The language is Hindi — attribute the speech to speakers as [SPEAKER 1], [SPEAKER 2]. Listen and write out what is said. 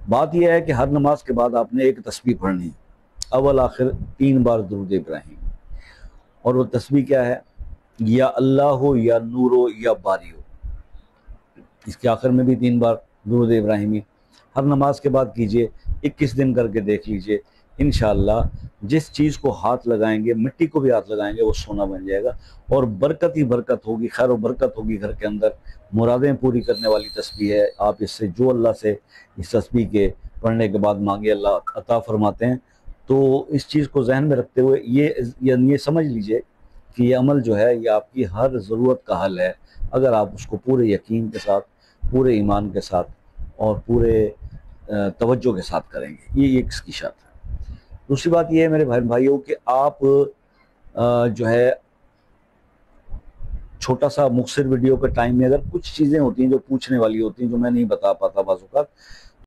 [SPEAKER 1] बात यह है कि हर नमाज के बाद आपने एक तस्बीह पढ़नी है, अव्वल आखिर 3 बार दुरूद इब्राहिम। और वो तस्बीह क्या है? या अल्लाह हो, या नूर हो, या बारी हो। इसके आखिर में भी 3 बार दुरूद इब्राहिमी हर नमाज के बाद कीजिए। 21 दिन करके देख लीजिए, इंशाअल्लाह जिस चीज़ को हाथ लगाएंगे, मिट्टी को भी हाथ लगाएंगे, वो सोना बन जाएगा। और बरकत ही बरकत होगी, खैर व बरकत होगी घर के अंदर। मुरादें पूरी करने वाली तस्बीह है। आप इससे जो अल्लाह से इस तस्बीह के पढ़ने के बाद मांगे, अल्लाह अता फरमाते हैं। तो इस चीज़ को जहन में रखते हुए ये समझ लीजिए कि ये अमल जो है, ये आपकी हर ज़रूरत का हल है, अगर आप उसको पूरे यकीन के साथ, पूरे ईमान के साथ और पूरे तवज्जो के साथ करेंगे। ये एक इसकी शर्त है। दूसरी बात ये है मेरे भाइयों कि आप जो है छोटा सा मुखसिर वीडियो के टाइम में अगर कुछ चीज़ें होती हैं जो पूछने वाली होती हैं, जो मैं नहीं बता पाता बाज़ औक़ात,